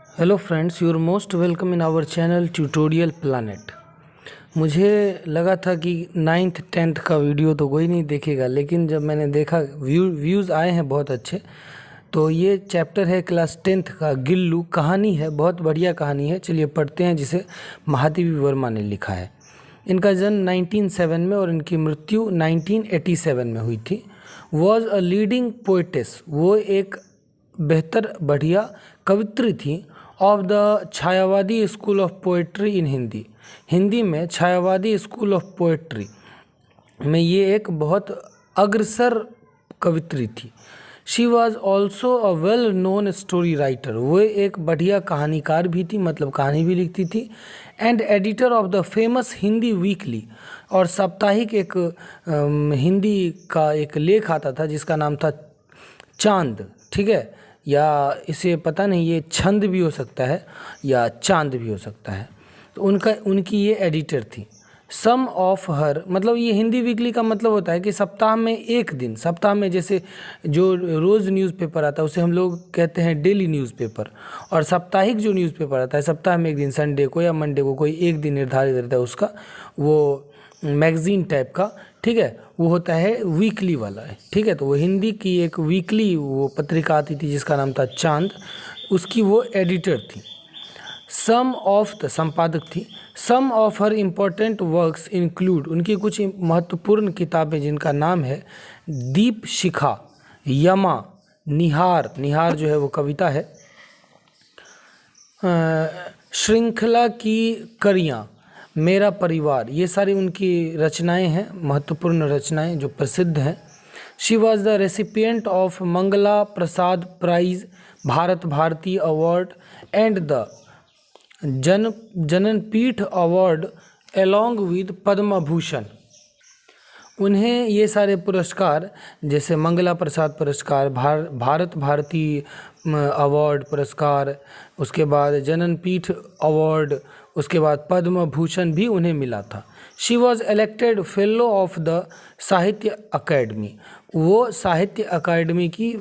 Hello friends, you are most welcome in our channel tutorial planet. मुझे लगा था कि 9th-10th का वीडियो तो कोई नहीं देखेगा, लेकिन जब मैंने देखा व्यूज़ आए हैं बहुत अच्छे। तो ये चैप्टर है क्लास 10th का, गिल्लू। कहानी है, बहुत बढ़िया कहानी है। चलिए पढ़ते हैं, जिसे महादेवी वर्मा ने लिखा है। इनका जन्म 1907 में और इनकी मृत्यु 1987 में हुई थी। वॉज अ लीडिंग पोइटेस, वो एक बेहतर बढ़िया कवित्री थी। Of the Chhayavadi school of poetry in Hindi, Hindi में छायावादी स्कूल ऑफ पोएट्री में ये एक बहुत अग्रसर कवित्री थी। She was also a well known story writer, वो एक बढ़िया कहानीकार भी थी, मतलब कहानी भी लिखती थी। And editor of the famous Hindi weekly, और साप्ताहिक एक हिंदी का एक लेख आता था जिसका नाम था चांद, ठीक है, या इसे पता नहीं, ये छंद भी हो सकता है या चांद भी हो सकता है। तो उनकी ये एडिटर थी। सम ऑफ हर, मतलब ये हिंदी वीकली का मतलब होता है कि सप्ताह में एक दिन, सप्ताह में जैसे जो रोज़ न्यूज़पेपर आता है उसे हम लोग कहते हैं डेली न्यूज़पेपर, और साप्ताहिक जो न्यूज़पेपर आता है सप्ताह में एक दिन, संडे को या मंडे को कोई एक दिन निर्धारित रहता है उसका, वो मैगज़ीन टाइप का, ठीक है, वो होता है वीकली वाला है, ठीक है। तो वो हिंदी की एक वीकली वो पत्रिका आती थी जिसका नाम था चांद, उसकी वो एडिटर थी। सम ऑफ द, संपादक थी। Some of her important works include, उनकी कुछ महत्वपूर्ण किताबें जिनका नाम है दीप शिखा, यमा, निहार, निहार जो है वो कविता है, श्रृंखला की कड़ियाँ, मेरा परिवार, ये सारी उनकी रचनाएं हैं, महत्वपूर्ण रचनाएं जो प्रसिद्ध हैं। She was the recipient of Mangala Prasad prize, Bharat Bharati award and the Jnanpith award along with Padma Bhushan. उन्हें ये सारे पुरस्कार, जैसे मंगला प्रसाद पुरस्कार, भारत भारती अवार्ड पुरस्कार, उसके बाद जननपीठ अवार्ड, उसके बाद पद्म भूषण भी उन्हें मिला था। She was elected fellow of the साहित्य अकेडमी, वो साहित्य अकादमी की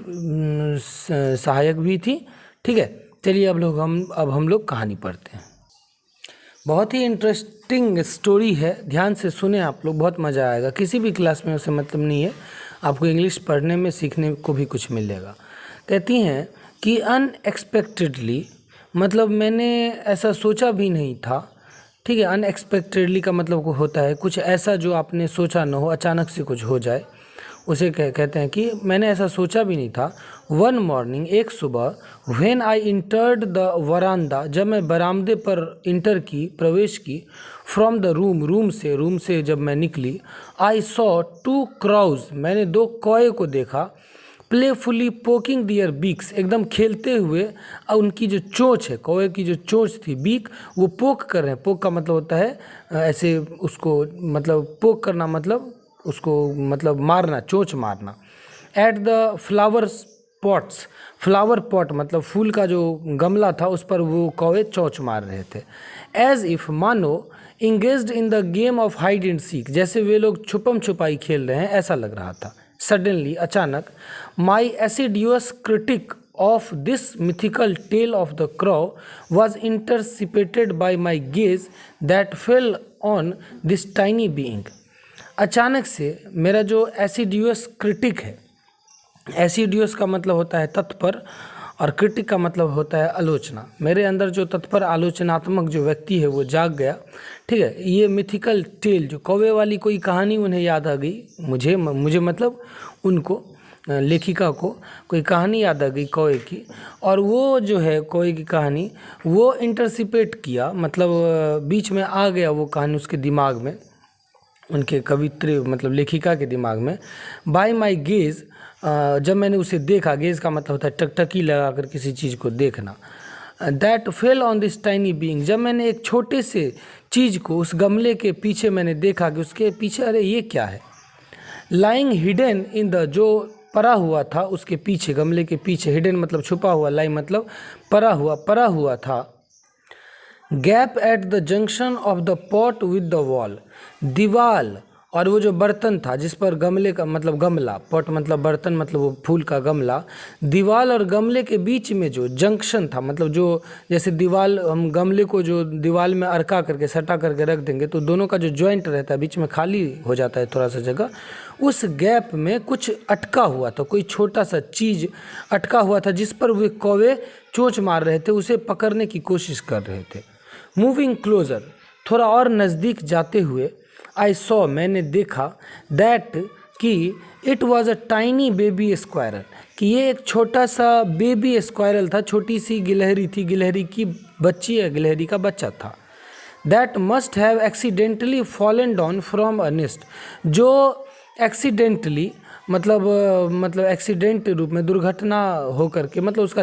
सहायक भी थी, ठीक है। चलिए अब हम लोग कहानी पढ़ते हैं। बहुत ही इंटरेस्टिंग स्टोरी है, ध्यान से सुने आप लोग, बहुत मज़ा आएगा। किसी भी क्लास में उसे मतलब नहीं है, आपको इंग्लिश पढ़ने में सीखने को भी कुछ मिलेगा। कहती हैं कि अनएक्सपेक्टेडली, मतलब मैंने ऐसा सोचा भी नहीं था, ठीक है। अनएक्सपेक्टेडली का मतलब होता है कुछ ऐसा जो आपने सोचा न हो, अचानक से कुछ हो जाए, उसे कहते हैं कि मैंने ऐसा सोचा भी नहीं था। वन मॉर्निंग, एक सुबह, व्हेन आई इंटर्ड द वरांदा, जब मैं बरामदे पर इंटर की, प्रवेश की, फ्रॉम द रूम से जब मैं निकली, आई सॉ टू क्राउज, मैंने दो कौए को देखा, प्लेफुली पोकिंग दियर बीक्स, एकदम खेलते हुए उनकी जो चोंच है, कौए की जो चोंच थी, बीक, वो पोक कर रहे हैं। पोक का मतलब होता है ऐसे उसको, मतलब पोक करना मतलब उसको, मतलब मारना, चोंच मारना। At the flower pots, flower pot मतलब फूल का जो गमला था उस पर वो कौवे चोंच मार रहे थे। एज इफ, मानो, engaged in the game of hide and seek, जैसे वे लोग छुपम छुपाई खेल रहे हैं, ऐसा लग रहा था। सडनली, अचानक, माई एसिडियस critic of this mythical tale of the crow was intercepted by my gaze that fell on this tiny being. अचानक से मेरा जो एसिडियस क्रिटिक है, एसिडियस का मतलब होता है तत्पर, और क्रिटिक का मतलब होता है आलोचना, मेरे अंदर जो तत्पर आलोचनात्मक जो व्यक्ति है वो जाग गया, ठीक है। ये मिथिकल टेल, जो कौवे वाली कोई कहानी उन्हें याद आ गई, मुझे मतलब उनको, लेखिका को कोई कहानी याद आ गई कौवे की, और वो जो है कौवे की कहानी वो इंटरसिपेट किया, मतलब बीच में आ गया वो कहानी उसके दिमाग में, उनके कवित्री मतलब लेखिका के दिमाग में। बाय माई गेज, जब मैंने उसे देखा, गेज का मतलब होता है टकटकी लगा कर किसी चीज़ को देखना। That fell on this tiny being, जब मैंने एक छोटे से चीज़ को उस गमले के पीछे मैंने देखा कि उसके पीछे, अरे ये क्या है। लाइंग हिडन इन द, जो परा हुआ था उसके पीछे, गमले के पीछे, हिडन मतलब छुपा हुआ, लाई मतलब परा हुआ था। Gap at the junction of the pot with the wall, दीवाल और वो जो बर्तन था जिस पर गमले का मतलब गमला, पॉट मतलब बर्तन मतलब वो फूल का गमला, दीवार और गमले के बीच में जो जंक्शन था, मतलब जो जैसे दीवार, हम गमले को जो दीवार में अरका करके सटा करके रख देंगे तो दोनों का जो जॉइंट रहता है बीच में खाली हो जाता है थोड़ा सा जगह, उस गैप में कुछ अटका हुआ था, कोई छोटा सा चीज़ अटका हुआ था जिस पर वे कौवे चोंच मार रहे थे, उसे पकड़ने की कोशिश कर रहे थे। मूविंग क्लोजर, थोड़ा और नज़दीक जाते हुए, आई सॉ, मैंने देखा, दैट कि it was a tiny baby squirrel, कि ये एक छोटा सा बेबी स्क्वायरल था, छोटी सी गिलहरी थी, गिलहरी की बच्ची है, गिलहरी का बच्चा था। That must have accidentally fallen down from a nest, जो एक्सीडेंटली मतलब एक्सीडेंट रूप में दुर्घटना हो करके मतलब उसका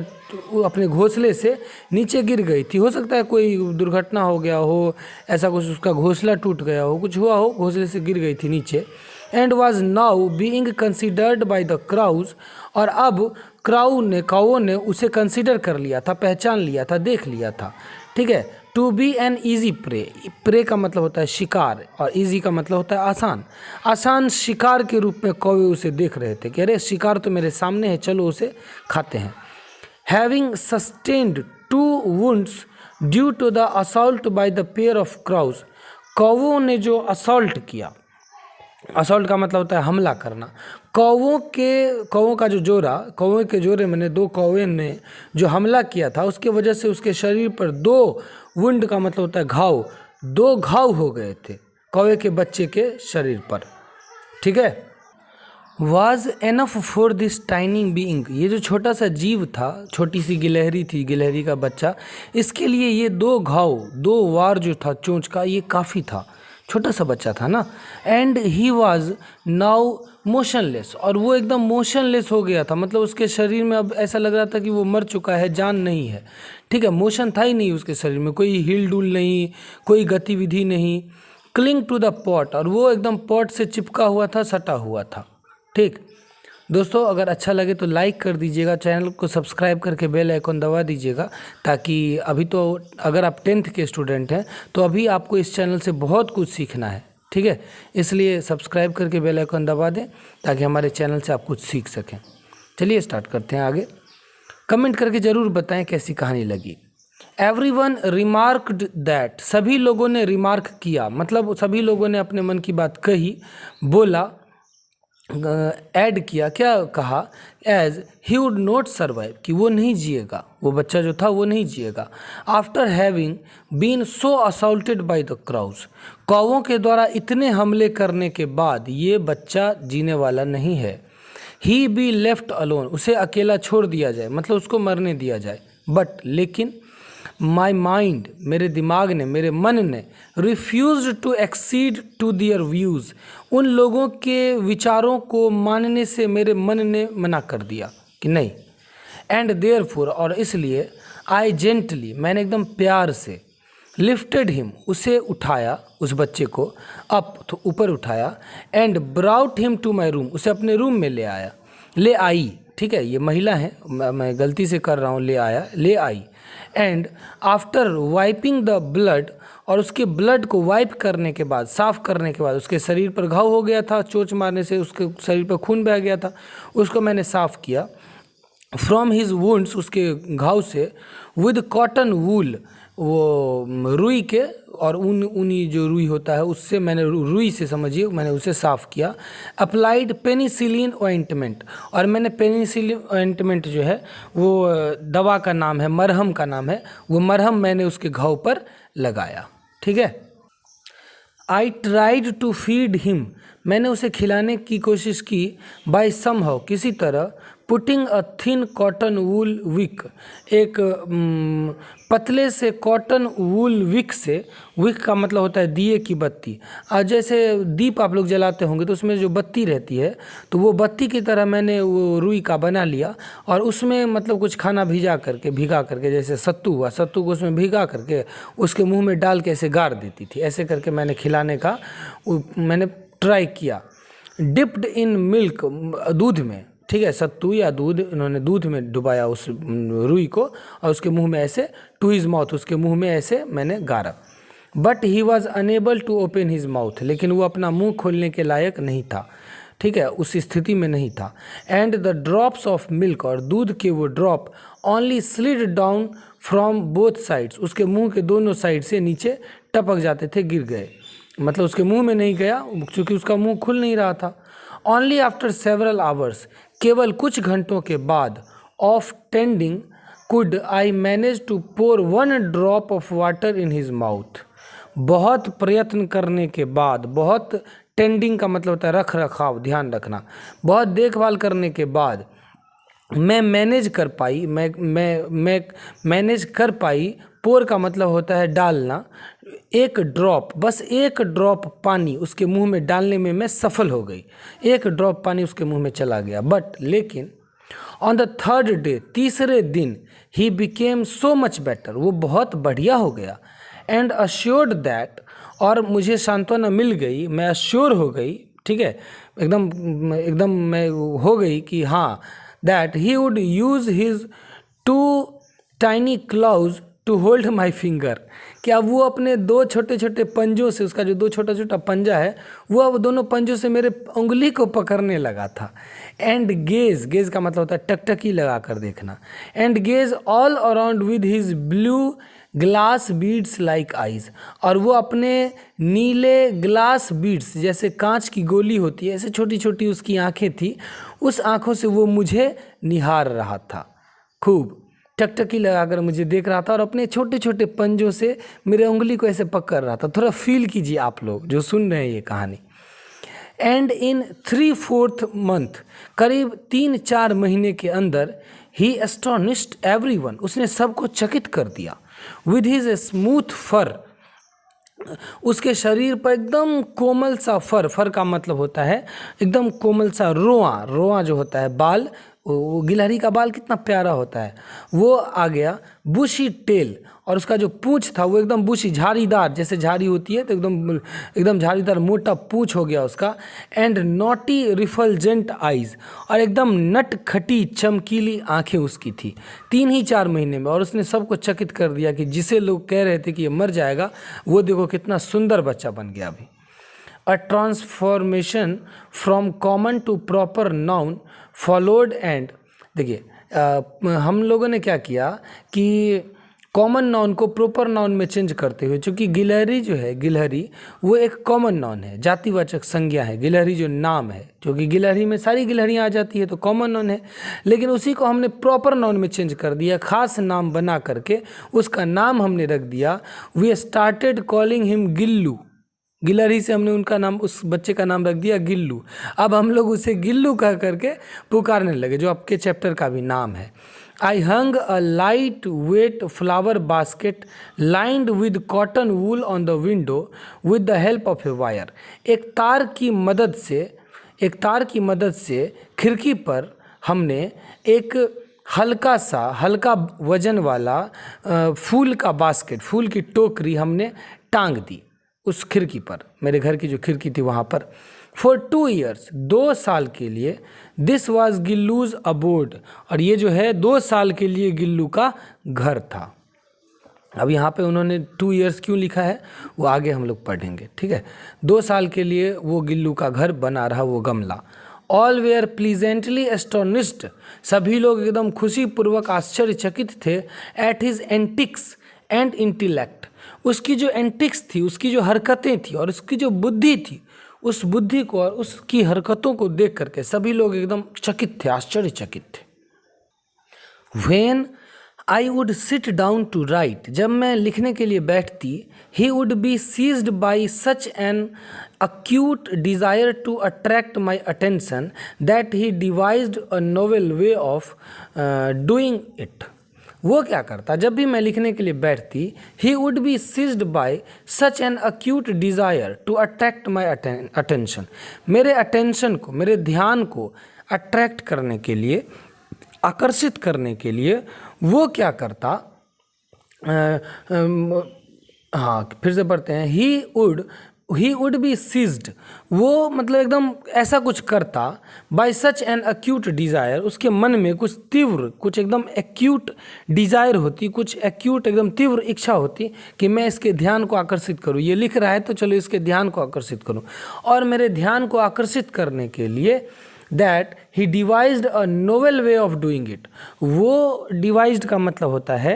अपने घोंसले से नीचे गिर गई थी। हो सकता है कोई दुर्घटना हो गया हो, ऐसा कुछ, उसका घोंसला टूट गया हो, कुछ हुआ हो, घोंसले से गिर गई थी नीचे। And was now being considered bye the Krause, और अब काओ ने उसे कंसिडर कर लिया था, पहचान लिया था, देख लिया था। ठीक है। To be an easy prey, prey का मतलब होता है शिकार और ईजी का मतलब होता है आसान, आसान शिकार के रूप में कौवे उसे देख रहे थे कि अरे शिकार तो मेरे सामने है, चलो उसे खाते हैं। Having sustained 2 wounds due to the assault by the pair of crows, कौवों ने जो असॉल्ट किया, असॉल्ट का मतलब होता है हमला करना, कौवों का जो जोड़ा, कौवे के जोड़े मैंने 2 कौवे ने जो हमला किया था उसके वजह से उसके शरीर पर 2 वुंड का मतलब होता है घाव, 2 घाव हो गए थे कौवे के बच्चे के शरीर पर। ठीक है। Was enough for this tiny being, ये जो छोटा सा जीव था, छोटी सी गिलहरी थी, गिलहरी का बच्चा, इसके लिए ये 2 घाव, 2 वार जो था चोंच का, ये काफ़ी था, छोटा सा बच्चा था ना। And he was now motionless, और वो एकदम मोशनलेस हो गया था, मतलब उसके शरीर में अब ऐसा लग रहा था कि वो मर चुका है, जान नहीं है। ठीक है, मोशन था ही नहीं उसके शरीर में, कोई हिल डुल नहीं, कोई गतिविधि नहीं। क्लिंग टू द पॉट, और वो एकदम पॉट से चिपका हुआ था, सटा हुआ था। ठीक दोस्तों, अगर अच्छा लगे तो लाइक कर दीजिएगा, चैनल को सब्सक्राइब करके बेल आइकन दबा दीजिएगा, ताकि अभी तो अगर आप 10th के स्टूडेंट हैं तो अभी आपको इस चैनल से बहुत कुछ सीखना है। ठीक है, इसलिए सब्सक्राइब करके बेल आइकन दबा दें ताकि हमारे चैनल से आप कुछ सीख सकें। चलिए स्टार्ट करते हैं आगे। कमेंट करके ज़रूर बताएं कैसी कहानी लगी। एवरीवन रिमार्क्ड दैट, सभी लोगों ने रिमार्क किया, मतलब सभी लोगों ने अपने मन की बात कही, बोला, ऐड किया, क्या कहा, as he would not survive, कि वो नहीं जिएगा, वो बच्चा जो था वो नहीं जिएगा। After having been so assaulted by the crows, कौवों के द्वारा इतने हमले करने के बाद ये बच्चा जीने वाला नहीं है। ही बी लेफ्ट अलोन, उसे अकेला छोड़ दिया जाए, मतलब उसको मरने दिया जाए। बट लेकिन माई माइंड, मेरे दिमाग ने, मेरे मन ने, refuse to exceed to their views, उन लोगों के विचारों को मानने से मेरे मन ने मना कर दिया कि नहीं। एंड देयरफॉर, और इसलिए, आई जेंटली, मैंने एकदम प्यार से, लिफ्टेड हिम, उसे उठाया, उस बच्चे को अप, तो ऊपर उठाया, and brought him to my room, उसे अपने रूम में ले आई। ठीक है, ये महिला है, मैं गलती से कर रहा हूँ, ले आया, ले आई। And after wiping the blood, और उसके ब्लड को वाइप करने के बाद, साफ करने के बाद, उसके शरीर पर घाव हो गया था, चोंच मारने से उसके शरीर पर खून बह गया था, उसको मैंने साफ किया। फ्रॉम हिज वुंड्स, उसके घाव से, विद कॉटन वूल, वो रुई के, और ऊनी जो रुई होता है उससे मैंने, रुई से समझिए, मैंने उसे साफ़ किया। अप्लाइड पेनिसिलिन ऑइंटमेंट, और मैंने पेनिसिलिन ऑइंटमेंट जो है वो दवा का नाम है, मरहम का नाम है, वो मरहम मैंने उसके घाव पर लगाया। ठीक है। I tried to feed him, मैंने उसे खिलाने की कोशिश की, बाय समहाउ, किसी तरह, putting a thin cotton wool wick, एक पतले से कॉटन वूल विक से, विक का मतलब होता है दिए की बत्ती, और जैसे दीप आप लोग जलाते होंगे तो उसमें जो बत्ती रहती है, तो वो बत्ती की तरह मैंने वो रुई का बना लिया, और उसमें मतलब कुछ खाना भिगा करके, जैसे सत्तू हुआ, सत्तू को उसमें भिगा करके उसके मुंह में डाल के ऐसे गाड़ देती थी, ऐसे करके मैंने खिलाने का मैंने ट्राई किया। डिप्ड इन मिल्क, दूध में, ठीक है, सत्तू या दूध, इन्होंने दूध में डुबाया उस रुई को, और उसके मुंह में ऐसे, टू हिज माउथ, उसके मुंह में ऐसे मैंने गाड़ा। But he was unable to open his mouth, लेकिन वो अपना मुंह खोलने के लायक नहीं था, ठीक है, उस स्थिति में नहीं था। And the drops of milk, और दूध के वो drop only slid down from both sides, उसके मुंह के दोनों साइड से नीचे टपक जाते थे, गिर गए, मतलब उसके मुंह में नहीं गया क्योंकि उसका मुंह खुल नहीं रहा था। ओनली आफ्टर सेवरल आवर्स, केवल कुछ घंटों के बाद, ऑफ tending could I manage to pour one drop of water in his mouth. बहुत प्रयत्न करने के बाद, बहुत टेंडिंग का मतलब होता है रख रखाव, ध्यान रखना, बहुत देखभाल करने के बाद मैं मैनेज कर पाई, मैं मैनेज कर पाई, पोर का मतलब होता है डालना, एक ड्रॉप, बस एक ड्रॉप पानी उसके मुंह में डालने में मैं सफल हो गई, एक ड्रॉप पानी उसके मुंह में चला गया। बट लेकिन ऑन द थर्ड डे, तीसरे दिन, he became so much better, वो बहुत बढ़िया हो गया। एंड अश्योर्ड दैट, और मुझे सांत्वना मिल गई, मैं अश्योर हो गई, ठीक है, एकदम एकदम मैं हो गई कि हाँ, that he would use his 2 tiny claws to hold my finger, कि अब वो अपने 2 छोटे छोटे पंजों से, उसका जो 2 छोटा छोटा पंजा है, वो अब दोनों पंजों से मेरे उंगली को पकड़ने लगा था। एंड गेज, गेज का मतलब होता है टकटकी लगा कर देखना। And gaze all around with his blue glass beads like eyes, और वो अपने नीले ग्लास बीड्स, जैसे कांच की गोली होती है, ऐसे छोटी छोटी उसकी आंखें थी, उस आंखों से वो मुझे निहार रहा था, खूब टकटकी लगाकर मुझे देख रहा था, और अपने छोटे छोटे पंजों से मेरे उंगली को ऐसे पकड़ रहा था। थोड़ा फील कीजिए आप लोग जो सुन रहे हैं ये कहानी। एंड इन 3/4 मंथ, करीब 3-4 महीने के अंदर, ही एस्टोनिश्ड एवरीवन, उसने सबको चकित कर दिया। विद हिज स्मूथ फर, उसके शरीर पर एकदम कोमल सा फर, फर का मतलब होता है एकदम कोमल सा रोआ, रोआ जो होता है बाल, वो गिलहरी का बाल कितना प्यारा होता है, वो आ गया। बुशी टेल, और उसका जो पूंछ था वो एकदम बुशी, झाड़ीदार, जैसे झाड़ी होती है तो एकदम एकदम झाड़ीदार मोटा पूंछ हो गया उसका। एंड नॉटी रिफल्जेंट आइज, और एकदम नट खटी चमकीली आंखें उसकी थी 3 ही 4 महीने में, और उसने सबको चकित कर दिया कि जिसे लोग कह रहे थे कि ये मर जाएगा, वो देखो कितना सुंदर बच्चा बन गया अभी। A transformation from common to proper noun followed, and देखिए हम लोगों ने क्या किया कि कॉमन नाउन को प्रॉपर नाउन में चेंज करते हुए, चूँकि गिलहरी जो है, गिलहरी वो एक कॉमन नाउन है, जातिवाचक संज्ञा है, गिलहरी जो नाम है, क्योंकि गिलहरी में सारी गिलहरियाँ आ जाती है तो कॉमन नाउन है, लेकिन उसी को हमने प्रॉपर नाउन में चेंज कर दिया, खास नाम बना करके उसका नाम हमने रख दिया। We started calling him Gillu, गिलहरी से हमने उनका नाम, उस बच्चे का नाम रख दिया गिल्लू। अब हम लोग उसे गिल्लू कह करके पुकारने लगे, जो आपके चैप्टर का भी नाम है। I hung a light weight flower basket lined with cotton wool on the window with the help of a wire, एक तार की मदद से खिड़की पर हमने एक हल्का वजन वाला फूल का बास्केट, फूल की टोकरी हमने टांग दी उस खिड़की पर, मेरे घर की जो खिड़की थी वहाँ पर। फॉर 2 years, 2 साल के लिए, दिस वॉज गिल्लूज अबोर्ड, और ये जो है 2 साल के लिए गिल्लू का घर था। अब यहाँ पे उन्होंने 2 years क्यों लिखा है वो आगे हम लोग पढ़ेंगे, ठीक है। 2 साल के लिए वो गिल्लू का घर बना रहा वो गमला। ऑल वेयर प्लीजेंटली एस्टोनिस्ड, सभी लोग एकदम खुशीपूर्वक आश्चर्यचकित थे। At his antics and intellect, उसकी जो एंटिक्स थी, उसकी जो हरकतें थी और उसकी जो बुद्धि थी, उस बुद्धि को और उसकी हरकतों को देख करके सभी लोग एकदम चकित थे, आश्चर्यचकित थे। When I would sit down to write, जब मैं लिखने के लिए बैठती, he would be seized by such an acute desire to attract my attention that he devised a novel way of doing it. वो क्या करता, जब भी मैं लिखने के लिए बैठती, he would be seized by such an acute desire to attract my attention, मेरे attention को, मेरे ध्यान को attract करने के लिए, आकर्षित करने के लिए वो क्या करता, हाँ फिर से पढ़ते हैं। He would he would be seized, वो मतलब एकदम ऐसा कुछ करता, by such an acute desire, उसके मन में कुछ तीव्र, कुछ एकदम एक्यूट डिज़ायर होती, कुछ एक्यूट एकदम तीव्र इच्छा होती कि मैं इसके ध्यान को आकर्षित करूँ। ये लिख रहा है तो चलो इसके ध्यान को आकर्षित करूँ, और मेरे ध्यान को आकर्षित करने के लिए that he devised a novel way of doing it, वो डिवाइज्ड का मतलब होता है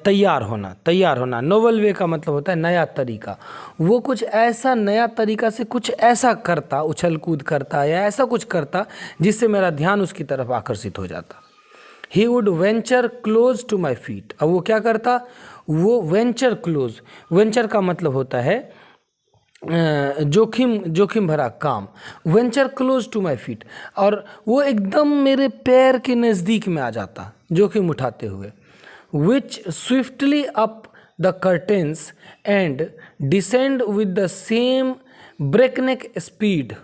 तैयार होना, नोवेल वे का मतलब होता है नया तरीका। वो कुछ ऐसा नया तरीका से कुछ ऐसा करता, उछल कूद करता या ऐसा कुछ करता जिससे मेरा ध्यान उसकी तरफ आकर्षित हो जाता। He would venture close to my feet, अब वो क्या करता, वो वेंचर क्लोज, वेंचर का मतलब होता है जोखिम भरा काम, venture close to my feet, और वो एकदम मेरे पैर के नज़दीक में आ जाता जोखिम उठाते हुए। Which swiftly up the curtains and descend with the same breakneck speed,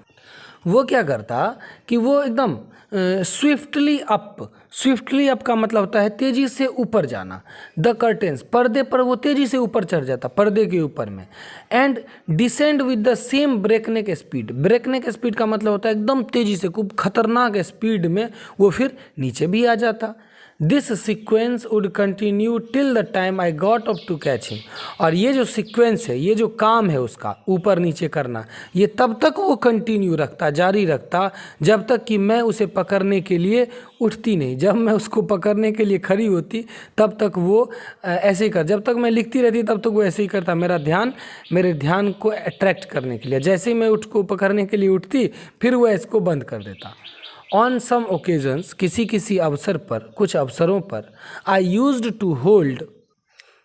वो क्या करता कि वो एकदम स्विफ्टली अप का मतलब होता है तेजी से ऊपर जाना, द कर्टेन्स पर्दे पर वो तेजी से ऊपर चढ़ जाता, पर्दे के ऊपर में, and descend with the same breakneck speed का मतलब होता है एकदम तेजी से, खूब खतरनाक स्पीड में वो फिर नीचे भी आ जाता। This sequence would continue till the time I got up to catch him, और ये जो सीक्वेंस है, ये जो काम है उसका ऊपर नीचे करना, ये तब तक वो कंटिन्यू रखता, जारी रखता जब तक कि मैं उसे पकड़ने के लिए उठती नहीं। जब मैं उसको पकड़ने के लिए खड़ी होती तब तक वो ऐसे ही कर, जब तक मैं लिखती रहती तब तक वो ऐसे ही करता, मेरे ध्यान को अट्रैक्ट करने के लिए। जैसे ही मैं उसको पकड़ने के लिए उठती फिर वो इसको बंद कर देता। ऑन सम ओकेजन्स, किसी अवसर पर, कुछ अवसरों पर, I used to hold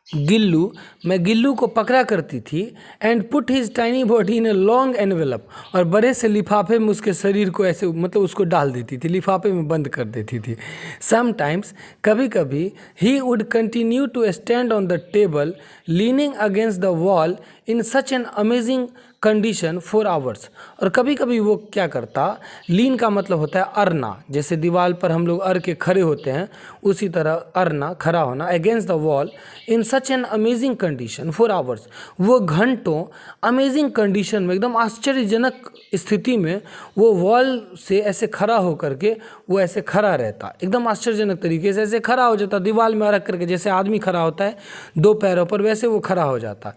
Gillu, मैं गिल्लू को पकड़ा करती थी, and put his tiny body in a long envelope, और बड़े से लिफाफे में उसके शरीर को ऐसे मतलब उसको डाल देती थी, लिफाफे में बंद कर देती थी। समटाइम्स, कभी कभी, he would continue to stand on the table leaning against the wall in such an amazing condition for hours, और कभी कभी वो क्या करता, लीन का मतलब होता है अरना, जैसे दीवार पर हम लोग अर के खड़े होते हैं उसी तरह अरना, खड़ा होना, against the wall in such an amazing condition for hours, वो घंटों अमेजिंग कंडीशन में, एकदम आश्चर्यजनक स्थिति में वो वॉल से ऐसे खड़ा होकर के वो ऐसे खड़ा रहता, एकदम आश्चर्यजनक तरीके से ऐसे खड़ा हो जाता, दीवार में अरक करके, जैसे आदमी खड़ा होता है दो पैरों पर, वैसे वो खड़ा हो जाता।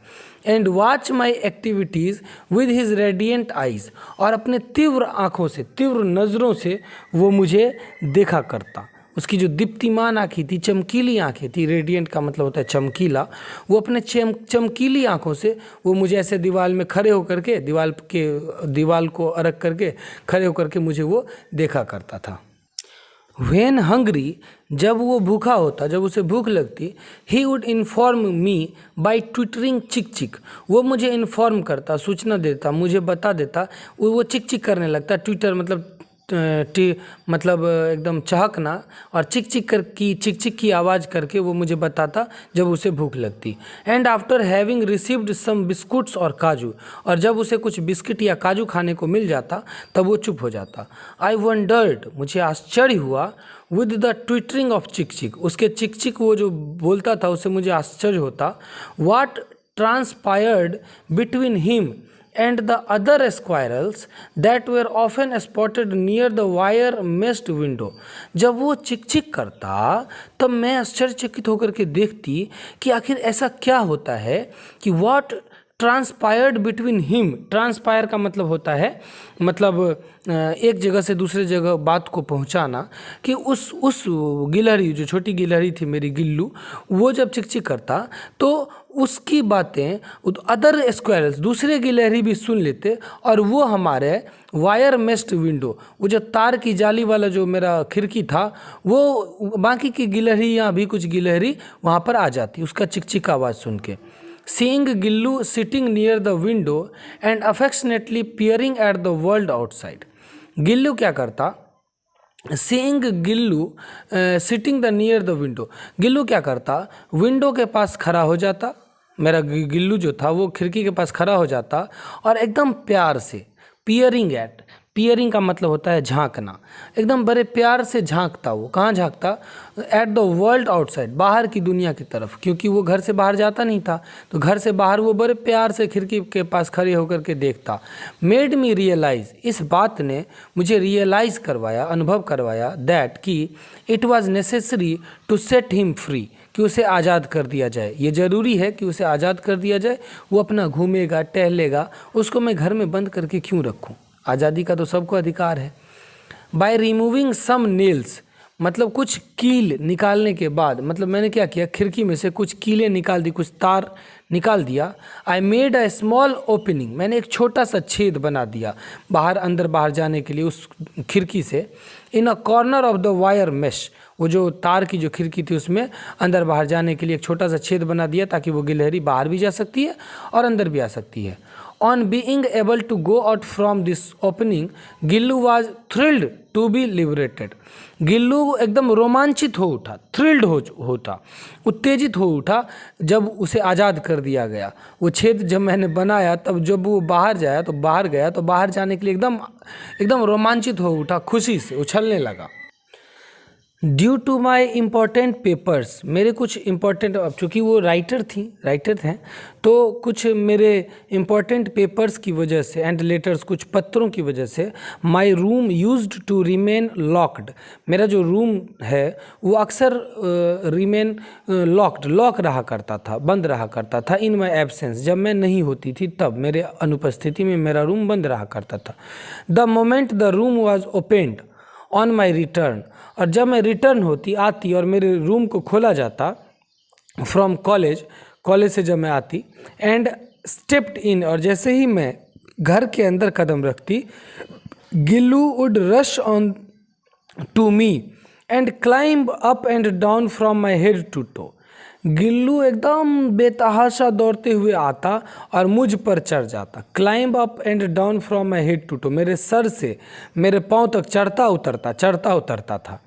And watch my activities with his radiant eyes, और अपने तीव्र आँखों से, तीव्र नज़रों से वो मुझे देखा करता। उसकी जो दीप्तिमान आँखें थी, चमकीली आँखें थी, रेडियंट का मतलब होता है चमकीला, वो अपने चमकीली आँखों से वो मुझे ऐसे दीवार में खड़े होकर के, दीवार को अरक करके खड़े होकर के मुझे वो देखा करता था। व्हेन हंग्री, जब वो भूखा होता, जब उसे भूख लगती, he would inform me by twittering chick chick, वो मुझे इन्फॉर्म करता, सूचना देता, मुझे बता देता, वो चिक चिक करने लगता। ट्विटर मतलब एकदम चहकना, और चिक चिक की आवाज़ करके वो मुझे बताता जब उसे भूख लगती। And after having received some biscuits और काजू, और जब उसे कुछ बिस्किट या काजू खाने को मिल जाता तब वो चुप हो जाता। आई वंडर्ड, मुझे आश्चर्य हुआ, विद द ट्विटरिंग ऑफ चिक चिक, उसके चिक चिक वो जो बोलता था उससे मुझे आश्चर्य होता। What transpired between him and the other squirrels that were often spotted near the wire meshed window, जब वो चिक चिक करता तब मैं आश्चर्यचकित होकर के देखती कि आखिर ऐसा क्या होता है कि what transpired between him, transpire का मतलब होता है मतलब एक जगह से दूसरे जगह बात को पहुंचाना, कि उस गिलहरी, जो छोटी गिलहरी थी मेरी गिल्लू, वो जब चिकचिक करता तो उसकी बातें अदर स्क्वायरल्स, दूसरे गिलहरी भी सुन लेते, और वो हमारे वायर मेस्ड विंडो, वो जो तार की जाली वाला जो मेरा खिड़की था, वो बाकी की गिलहरी या भी कुछ गिलहरी वहाँ पर आ जाती उसका चिकचिक आवाज़ सुन के। Seeing Gillu sitting near the window and affectionately peering at the world outside, Gillu क्या करता, Seeing Gillu sitting the near the window, Gillu क्या करता, विंडो के पास खड़ा हो जाता, मेरा गिल्लू जो था वो खिड़की के पास खड़ा हो जाता और एकदम प्यार से, पियरिंग का मतलब होता है झांकना, एकदम बड़े प्यार से झांकता। वो कहाँ झांकता? एट द वर्ल्ड आउटसाइड, बाहर की दुनिया की तरफ, क्योंकि वो घर से बाहर जाता नहीं था, तो घर से बाहर वो बड़े प्यार से खिड़की के पास खड़े होकर के देखता। मेड मी रियलाइज, इस बात ने मुझे रियलाइज़ करवाया, अनुभव करवाया, दैट कि it was necessary to set him free, कि उसे आज़ाद कर दिया जाए। ये ज़रूरी है कि उसे आज़ाद कर दिया जाए। वो अपना घूमेगा, टहलेगा, उसको मैं घर में बंद करके क्यों रखूं? आज़ादी का तो सबको अधिकार है। बाय रिमूविंग सम नेल्स, मतलब कुछ कील निकालने के बाद, मतलब मैंने क्या किया, खिड़की में से कुछ कीलें निकाल दी, कुछ तार निकाल दिया। I made a small opening, मैंने एक छोटा सा छेद बना दिया बाहर अंदर बाहर जाने के लिए उस खिड़की से। In a corner of the wire mesh, वो जो तार की जो खिड़की थी उसमें अंदर बाहर जाने के लिए एक छोटा सा छेद बना दिया, ताकि वो गिलहरी बाहर भी जा सकती है और अंदर भी आ सकती है। On being able to go out from this opening, Gillu was thrilled to be liberated. Gillu एकदम रोमांचित हो उठा, थ्रिल्ड हो उठा, उत्तेजित हो उठा जब उसे आज़ाद कर दिया गया। वो छेद जब मैंने बनाया, तब जब वो बाहर गया तो बाहर जाने के लिए एकदम एकदम रोमांचित हो उठा, खुशी से उछलने लगा। Due to my important papers, मेरे कुछ इम्पॉर्टेंट, अब चूँकि वो राइटर थे, तो कुछ मेरे इम्पॉर्टेंट पेपर्स की वजह से एंड लेटर्स, कुछ पत्रों की वजह से, my room used to remain locked, मेरा जो रूम है वो अक्सर रिमेन लॉक रहा करता था, बंद रहा करता था। इन माई एब्सेंस, जब मैं नहीं होती थी तब, मेरे अनुपस्थिति में मेरा रूम बंद रहा करता था। The moment the room was opened on my return, और जब मैं रिटर्न आती और मेरे रूम को खोला जाता फ्रॉम कॉलेज से जब मैं आती, एंड स्टेप्ड इन, और जैसे ही मैं घर के अंदर कदम रखती, Gillu would rush on to me and climb up and down from my head to toe. Gillu एकदम बेतहाशा दौड़ते हुए आता और मुझ पर चढ़ जाता। Climb up and down from my head to toe, मेरे सर से मेरे पाँव तक चढ़ता उतरता था।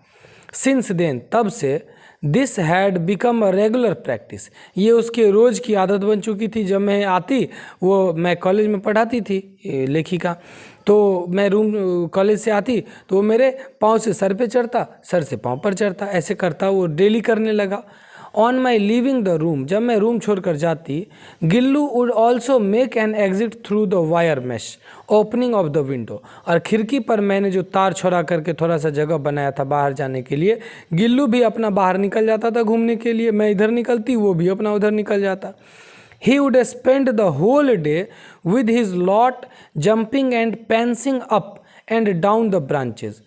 सिंस देन, तब से, this had become a regular practice, ये उसके रोज़ की आदत बन चुकी थी। जब मैं आती, मैं कॉलेज में पढ़ाती थी लेखिका, तो मैं कॉलेज से आती तो वो मेरे पाँव से सर पे चढ़ता, सर से पाँव पर चढ़ता, ऐसे करता वो डेली करने लगा। On my leaving the room, जब मैं रूम छोड़कर जाती, Gillu would also make an exit through the wire mesh opening of the window, और खिड़की पर मैंने जो तार छोड़ा करके थोड़ा सा जगह बनाया था बाहर जाने के लिए, गिल्लू भी अपना बाहर निकल जाता था घूमने के लिए। मैं इधर निकलती, वो भी अपना उधर निकल जाता। He would spend the whole day with his lot, jumping and prancing up and down the branches.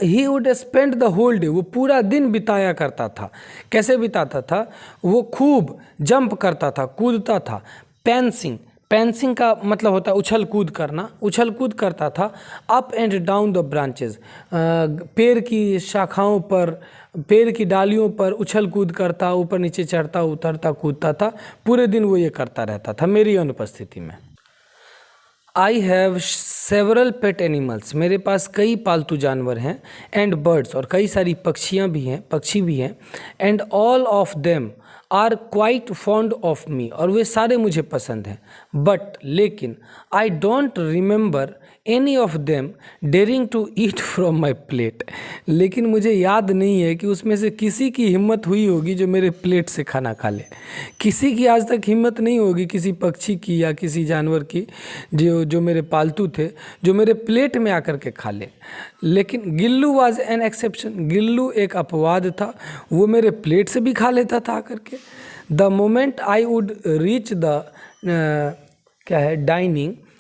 He would spend the whole day, वो पूरा दिन बिताया करता था। कैसे बिताता था? वो खूब जंप करता था, कूदता था। पैंसिंग का मतलब होता है उछल कूद करना, उछल कूद करता था। Up and down the branches, पेड़ की शाखाओं पर, पेड़ की डालियों पर उछल कूद करता, ऊपर नीचे चढ़ता उतरता कूदता था। पूरे दिन वो ये करता रहता था मेरी अनुपस्थिति में। I have several pet animals, मेरे पास कई पालतू जानवर हैं। एंड बर्ड्स, और कई सारी पक्षी भी हैं। And all of them are quite fond of me, और वे सारे मुझे पसंद हैं। बट, लेकिन, I don't remember any of them daring to eat from my plate, लेकिन मुझे याद नहीं है कि उसमें से किसी की हिम्मत हुई होगी जो मेरे प्लेट से खाना खा ले। किसी की आज तक हिम्मत नहीं होगी, किसी पक्षी की या किसी जानवर की जो मेरे पालतू थे, जो मेरे प्लेट में आकर के खा ले। लेकिन Gillu was an exception, Gillu एक अपवाद था, वो मेरे प्लेट से भी खा लेता था आकर के। The moment I would reach the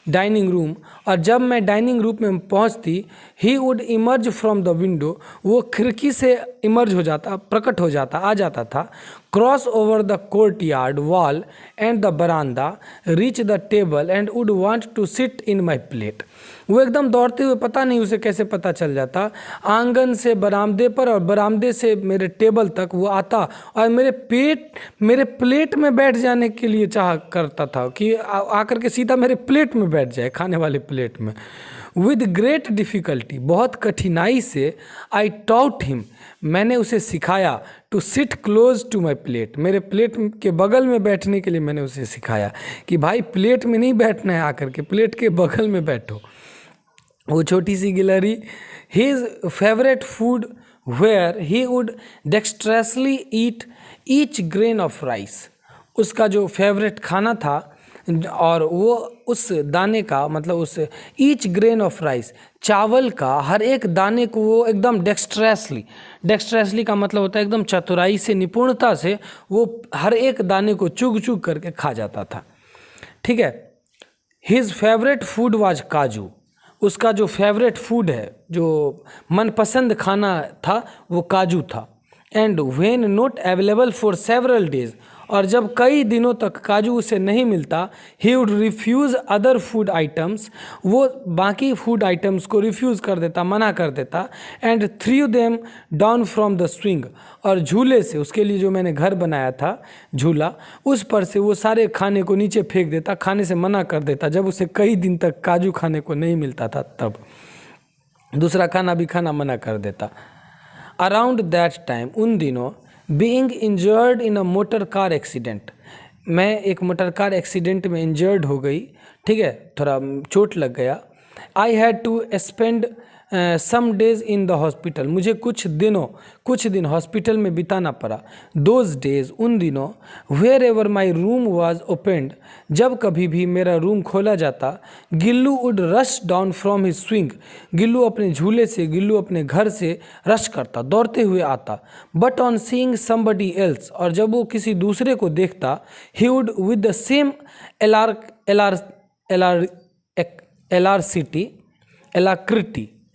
dining room, और जब मैं डाइनिंग रूम में पहुंचती, he would emerge from the window, वो खिड़की से इमर्ज हो जाता, प्रकट हो जाता, आ जाता था। Cross over the court yard wall and the बरामदा, reach the table and would want to sit in my plate, वो एकदम दौड़ते हुए, पता नहीं उसे कैसे पता चल जाता, आंगन से बरामदे पर और बरामदे से मेरे टेबल तक वो आता और मेरे प्लेट में बैठ जाने के लिए चाह करता था कि आकर के सीधा मेरे प्लेट में बैठ जाए, खाने वाले प्लेट में। विद ग्रेट डिफ़िकल्टी, बहुत कठिनाई से, आई टॉट हिम, मैंने उसे सिखाया, to sit close to my plate, मेरे प्लेट के बगल में बैठने के लिए मैंने उसे सिखाया कि भाई प्लेट में नहीं बैठना है, आकर के प्लेट के बगल में बैठो। वो छोटी सी गिलहरी। His favourite food where he would dexterously eat each grain of rice. उसका जो फेवरेट खाना था, और वो उस दाने का मतलब उस ईच ग्रेन ऑफ राइस, चावल का हर एक दाने को वो एकदम डेक्स्ट्रेसली का मतलब होता है एकदम चतुराई से, निपुणता से वो हर एक दाने को चुग चुग करके खा जाता था। ठीक है। हिज फेवरेट फूड वाज काजू। उसका जो फेवरेट फूड है, जो मनपसंद खाना था, वो काजू था। And when not available for several days, और जब कई दिनों तक काजू उसे नहीं मिलता, he would refuse other food items, वो बाकी फूड आइटम्स को रिफ्यूज़ कर देता, मना कर देता। And through them down from the swing, और झूले से, उसके लिए जो मैंने घर बनाया था झूला, उस पर से वो सारे खाने को नीचे फेंक देता, खाने से मना कर देता जब उसे कई दिन तक काजू खाने को नहीं मिलता था। तब दूसरा खाना भी खाना मना कर देता। अराउंड दैट टाइम, उन दिनों, being injured in a motor car accident, मैं एक मोटर कार एक्सीडेंट में इंजर्ड हो गई। ठीक है, थोड़ा चोट लग गया। I had to spend some days in the hospital, मुझे कुछ दिन हॉस्पिटल में बिताना पड़ा। दोज डेज, उन दिनों, wherever my room was opened, जब कभी भी मेरा रूम खोला जाता, Gillu would rush down from his swing, Gillu अपने झूले से, गिल्लू अपने घर से रश करता, दौड़ते हुए आता। But on seeing somebody else, और जब वो किसी दूसरे को देखता, he would with the same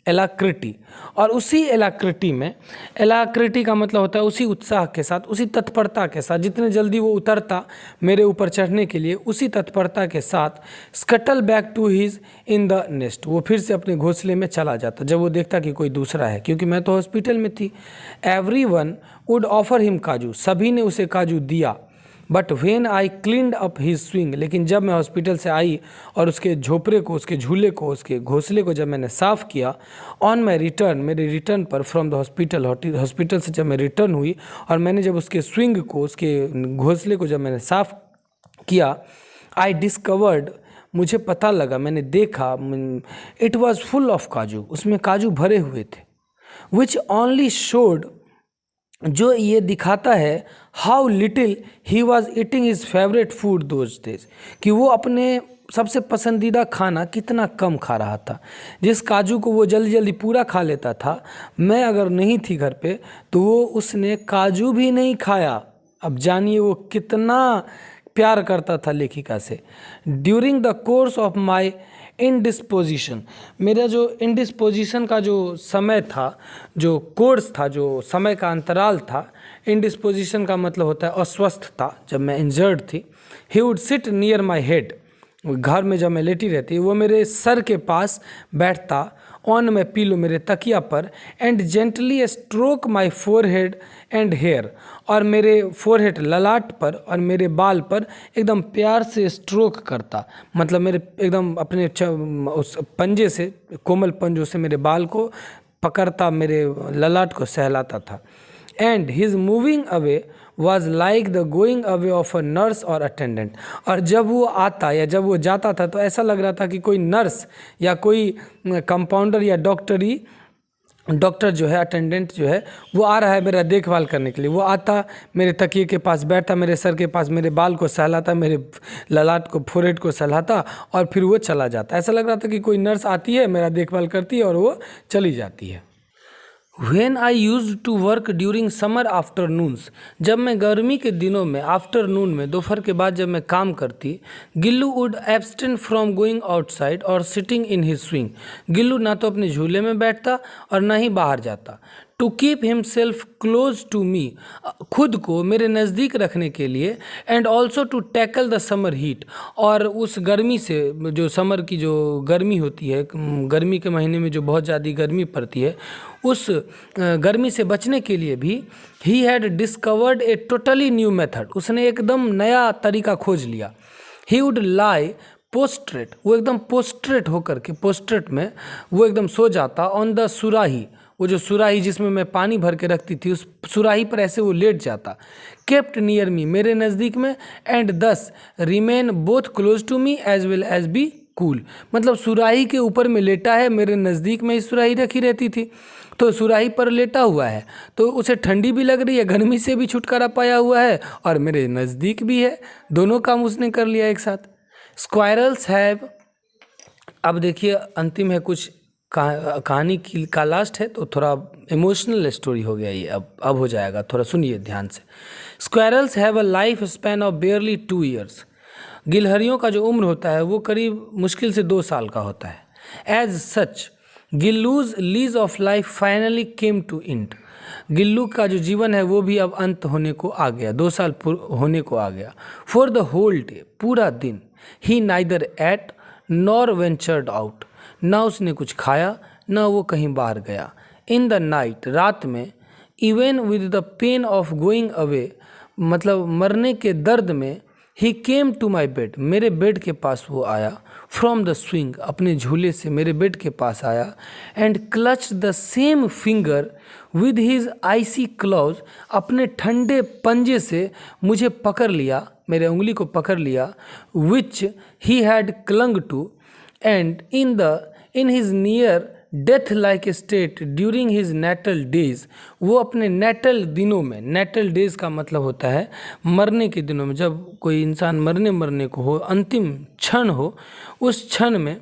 alacrity, और उसी एलाक्रिटी में, एलाक्रिटी का मतलब होता है उसी उत्साह के साथ, उसी तत्परता के साथ, जितने जल्दी वो उतरता मेरे ऊपर चढ़ने के लिए, उसी तत्परता के साथ, scuttle back to his in the nest, वो फिर से अपने घोंसले में चला जाता जब वो देखता कि कोई दूसरा है, क्योंकि मैं तो हॉस्पिटल में थी। एवरीवन वुड ऑफर हिम काजू, सभी ने उसे काजू दिया। But when I cleaned up his swing, लेकिन जब मैं हॉस्पिटल से आई और उसके झोपड़े को, उसके झूले को, उसके घोंसले को जब मैंने साफ़ किया, ऑन माई रिटर्न, मेरे रिटर्न पर फ्रॉम द हॉस्पिटल से जब मैं रिटर्न हुई और मैंने जब उसके स्विंग को, उसके घोंसले को जब मैंने साफ़ किया, आई डिस्कवर्ड, मुझे पता लगा, मैंने देखा, इट वॉज फुल ऑफ काजू, उसमें काजू भरे हुए थे। विच ओनली शोड, जो ये दिखाता है, how little he was eating his favourite food those days, कि वो अपने सबसे पसंदीदा खाना कितना कम खा रहा था। जिस काजू को वो जल्दी जल्दी पूरा खा लेता था, मैं अगर नहीं थी घर पे तो वो उसने काजू भी नहीं खाया। अब जानिए वो कितना प्यार करता था लेखिका से। During the course of my indisposition, मेरा जो इनडिस्पोजिशन का जो समय था, जो कोर्स था, जो समय का अंतराल था, इनडिस्पोजिशन का मतलब होता है अस्वस्थता, जब मैं इंजर्ड थी। He would sit near my head, घर में जब मैं लेटी रहती वो मेरे सर के पास बैठता, ऑन माई पिलो, मेरे तकिया पर, and gently stroke my forehead and hair, और मेरे फोरहेड, ललाट पर और मेरे बाल पर एकदम प्यार से स्ट्रोक करता, मतलब मेरे एकदम अपने उस पंजे से, कोमल पंजों से मेरे बाल को पकड़ता, मेरे ललाट को सहलाता था। And his moving away was like the going away of a nurse और अटेंडेंट, और जब वो आता या जब वो जाता था तो ऐसा लग रहा था कि कोई नर्स या कोई कंपाउंडर या डॉक्टर जो है, अटेंडेंट जो है, वो आ रहा है मेरा देखभाल करने के लिए। वो आता, मेरे तकिए के पास बैठता, मेरे सर के पास मेरे बाल को सहलाता, मेरे ललाट को, फोरहेड को सहलाता, और फिर वो चला जाता। ऐसा लग रहा था कि कोई नर्स आती है, मेरा देखभाल करती है और वो चली जाती है। When I used to work during summer afternoons, जब मैं गर्मी के दिनों में, आफ्टरनून में, दोपहर के बाद जब मैं काम करती, Gillu would abstain from going outside और sitting in his swing, Gillu ना तो अपने झूले में बैठता और ना ही बाहर जाता। To keep himself close to me, खुद को मेरे नज़दीक रखने के लिए, and also to tackle the summer heat, और उस गर्मी से, जो समर की जो गर्मी होती है, गर्मी के महीने में जो बहुत ज़्यादा गर्मी पड़ती है, उस गर्मी से बचने के लिए भी he had discovered a totally new method, उसने एकदम नया तरीका खोज लिया। ही वुड लाई पोस्ट्रेट, वो एकदम पोस्ट्रेट होकर के, पोस्ट्रेट में वो एकदम सो जाता, ऑन द सुराही, वो जो सुराही जिसमें मैं पानी भर के रखती थी, उस सुराही पर ऐसे वो लेट जाता। केप्ट नियर मी, मेरे नज़दीक में, and thus remain both close to me as well as be cool, मतलब सुराही के ऊपर में लेटा है, मेरे नज़दीक में ही सुराही रखी रहती थी, तो सुराही पर लेटा हुआ है तो उसे ठंडी भी लग रही है, गर्मी से भी छुटकारा पाया हुआ है और मेरे नज़दीक भी है, दोनों काम उसने कर लिया एक साथ। स्क्वायरल्स हैव, अब देखिए अंतिम है कुछ कहानी की का लास्ट है तो थोड़ा इमोशनल स्टोरी हो गया ये, अब हो जाएगा, थोड़ा सुनिए ध्यान से। Squirrels have a life span of बेयरली 2 years। गिलहरियों का जो उम्र होता है वो करीब मुश्किल से 2 साल का होता है। As such Gillu's lease of life finally came to end. Gillu का जो जीवन है वो भी अब अंत होने को आ गया, 2 साल होने को आ गया। फॉर द होल डे, पूरा दिन, he neither ate nor ventured out, ना उसने कुछ खाया ना वो कहीं बाहर गया। इन द नाइट, रात में, even with the pain of going away, मतलब मरने के दर्द में, ही केम टू माई बेड, मेरे बेड के पास वो आया। फ्रॉम द स्विंग, अपने झूले से मेरे बेड के पास आया। And clutch the same finger with his icy claws, अपने ठंडे पंजे से मुझे पकड़ लिया, मेरे उंगली को पकड़ लिया। Which he had clung to, and in his near death like state during his natal days, वो अपने नेटल दिनों में, नेटल डेज का मतलब होता है मरने के दिनों में, जब कोई इंसान मरने को हो, अंतिम क्षण हो, उस क्षण में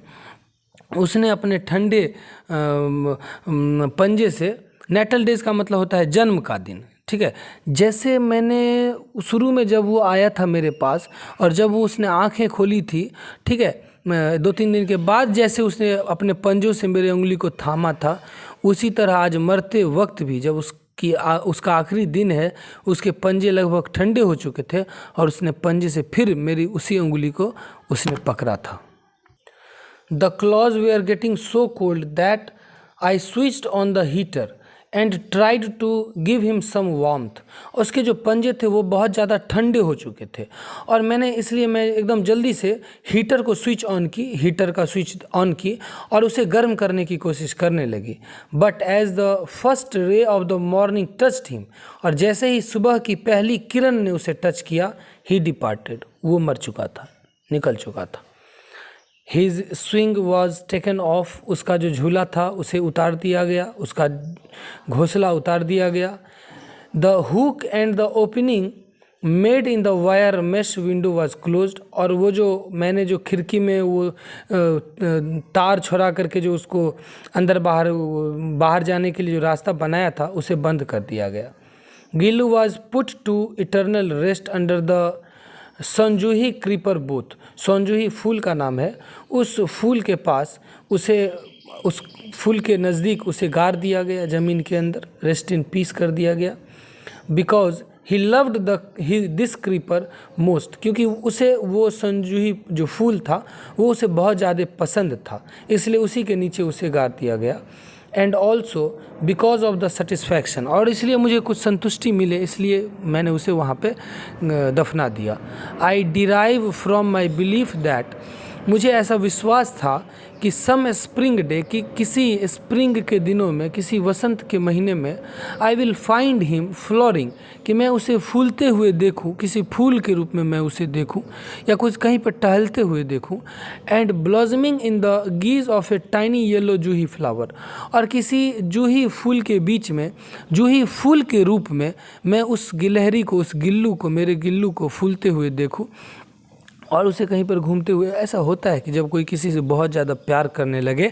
उसने अपने ठंडे पंजे से, नेटल डेज का मतलब होता है जन्म का दिन, ठीक है। जैसे मैंने शुरू में जब वो आया था मेरे पास और जब वो उसने आंखें खोली थी, ठीक है, 2-3 दिन के बाद जैसे उसने अपने पंजों से मेरे उंगली को थामा था, उसी तरह आज मरते वक्त भी जब उसका आखिरी दिन है, उसके पंजे लगभग ठंडे हो चुके थे और उसने पंजे से फिर मेरी उसी उंगली को उसने पकड़ा था। The claws they are getting so cold that I switched on the heater and tried to give him some warmth. उसके जो पंजे थे वो बहुत ज़्यादा ठंडे हो चुके थे और मैं एकदम जल्दी से हीटर का स्विच ऑन की और उसे गर्म करने की कोशिश करने लगी। But as the first ray of the morning touched him, और जैसे ही सुबह की पहली किरण ने उसे टच किया, ही डिपार्टेड, वो मर चुका था, निकल चुका था। His swing was taken of, उसका जो झूला था उसे उतार दिया गया, उसका घोंसला उतार दिया गया। The hook and the opening made in the wire mesh window was closed, और वो जो मैंने जो खिड़की में वो तार छोड़ा करके जो उसको अंदर बाहर जाने के लिए जो रास्ता बनाया था उसे बंद कर दिया गया। Gillu was put to eternal rest under the sonjuhi creeper booth, संजूही फूल का नाम है, उस फूल के पास उसे, उस फूल के नज़दीक उसे गाड़ दिया गया, ज़मीन के अंदर रेस्ट इन पीस कर दिया गया। Because he loved this creeper most, क्योंकि उसे वो संजूही जो फूल था वो उसे बहुत ज़्यादा पसंद था, इसलिए उसी के नीचे उसे गाड़ दिया गया। And also because of the satisfaction, और इसलिए मुझे कुछ संतुष्टि मिले इसलिए मैंने उसे वहाँ पे दफना दिया। I derive from my belief that, मुझे ऐसा विश्वास था कि सम स्प्रिंग डे, कि किसी स्प्रिंग के दिनों में, किसी वसंत के महीने में, I will find him flooring, कि मैं उसे फूलते हुए देखूं, किसी फूल के रूप में मैं उसे देखूं या कुछ कहीं पर टहलते हुए देखूं। And blossoming in the guise of a tiny yellow juhi flower, और किसी जूही फूल के बीच में, जूही फूल के रूप में मैं उस गिलहरी को, उस गिल्लू को, मेरे गिल्लू को फूलते हुए देखूं और उसे कहीं पर घूमते हुए। ऐसा होता है कि जब कोई किसी से बहुत ज़्यादा प्यार करने लगे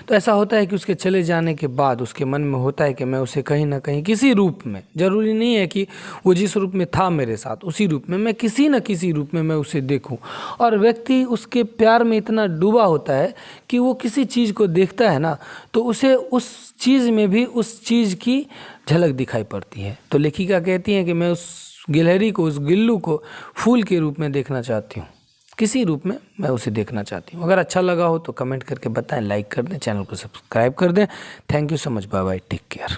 तो ऐसा होता है कि उसके चले जाने के बाद उसके मन में होता है कि मैं उसे कहीं ना कहीं किसी रूप में, ज़रूरी नहीं है कि वो जिस रूप में था मेरे साथ उसी रूप में, मैं किसी न किसी रूप में मैं उसे देखूं। और व्यक्ति उसके प्यार में इतना डूबा होता है कि वो किसी चीज़ को देखता है ना तो उसे उस चीज़ में भी उस चीज़ की झलक दिखाई पड़ती है। तो लेखिका कहती हैं कि मैं उस गिलहरी को, उस गिल्लू को फूल के रूप में देखना चाहती हूँ, किसी रूप में मैं उसे देखना चाहती हूँ। अगर अच्छा लगा हो तो कमेंट करके बताएं, लाइक कर दें, चैनल को सब्सक्राइब कर दें। Thank you so much, bye bye, take care.